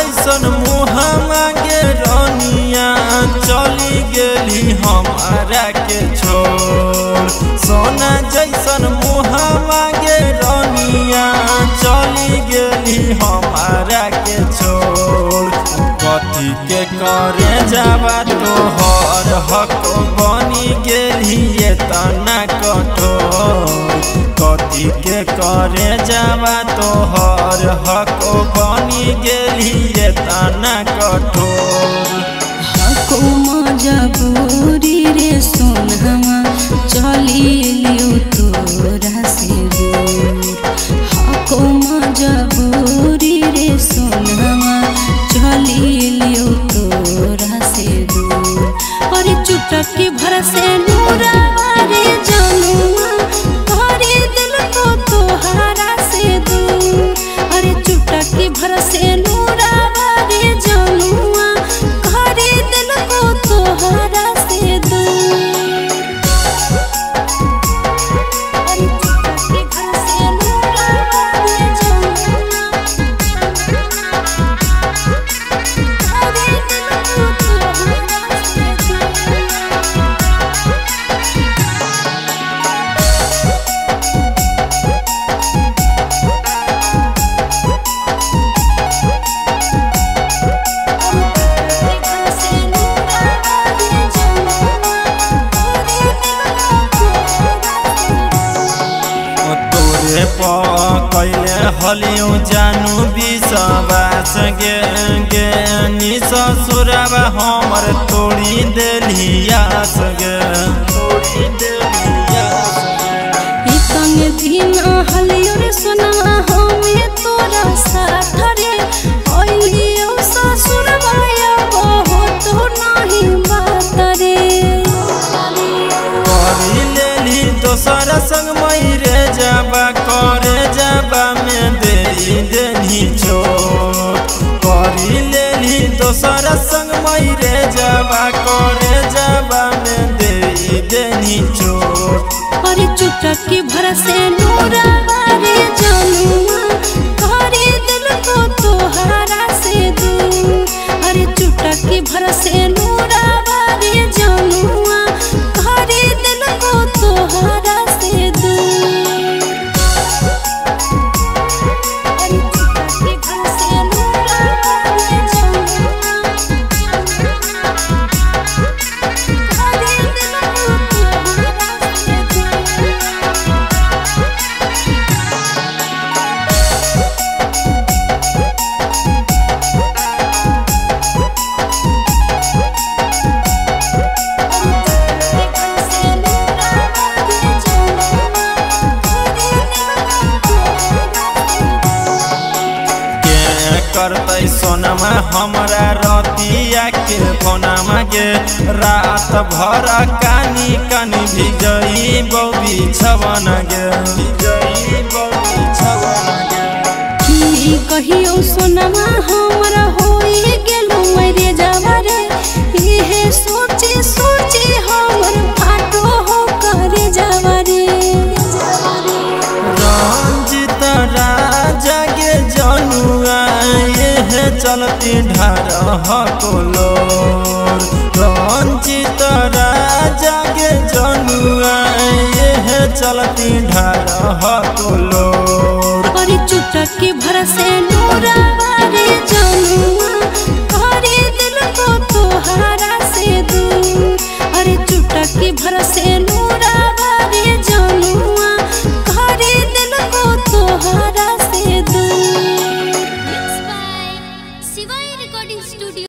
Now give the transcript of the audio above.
जैसन मुहावा के रनिया चली गेली हमारा के छोड़। सोना जैसन मुहावा के रनिया चली गेली हमारा के छोड़। कथी के करे जावा तोहर हक बनी गेली तना कठोर। कथी के करे जावा तोहर हक बनी गेली तना कठोर। हको मजबूरी रे सोनहवा चली लियो तोरा से दूर। हको मजबूरी रे सोनहवा चली लियो तोरा से दूर। और चुटकी भर से नूरा रे जनुआ करे दिल को तोहरा से दूर। अरे चुटकी भर से नूरा रे जनुआ करे दिल को तोहरा से दूर। अरे चुटकी भर से नूरा रे जनुआ करे दिल को तोहरा से दूर। कैले हलियो जानू विश्वास गे नी ससुरबा हमर तोड़ी देलियास गे। संग दिन हलियो रे सोना हमें तोरा साथ रे ओलियो ससुरबा बहुत नहीं बात रे। करी लेली दोसर संग मरे जाबा करे जाबा में देनी चोट। करी लेली दोसर संग मरे जाबा करे जाबा में देनी चोट। और चुटकी भर से नूरा रे जनुआ करे दिल को तोहरा से दूर। अरे चुटकी भर से नूरा रे जनुआ करे दिल को तोहरा से दूर। अरे चुटकी भर से नूरा रे जनुआ करे दिल को तोहरा से दूर। करतै सोनमा हमरा रतिया के फोनमा गे। रात भर कानी कानी भिजई बौबी छवन गे। की कहियो सोनमा हमरा होई गेलु मरे जावा रे। इहे सोचे सोचे हमर फाटो हो करे जावा रे। रंजित राजा गे जनुआ चलती ढार हकोलोर। रंजित राजा गे जनुआ चलती ढार हकोलोर। और चुटकी भर से नूरा रे जनुआ करे दिल को तोहरा से दूर। अरे चुटकी भर से नूरा रे जनुआ करे दिल को तोहरा से दूर। Shivai Recording Studio।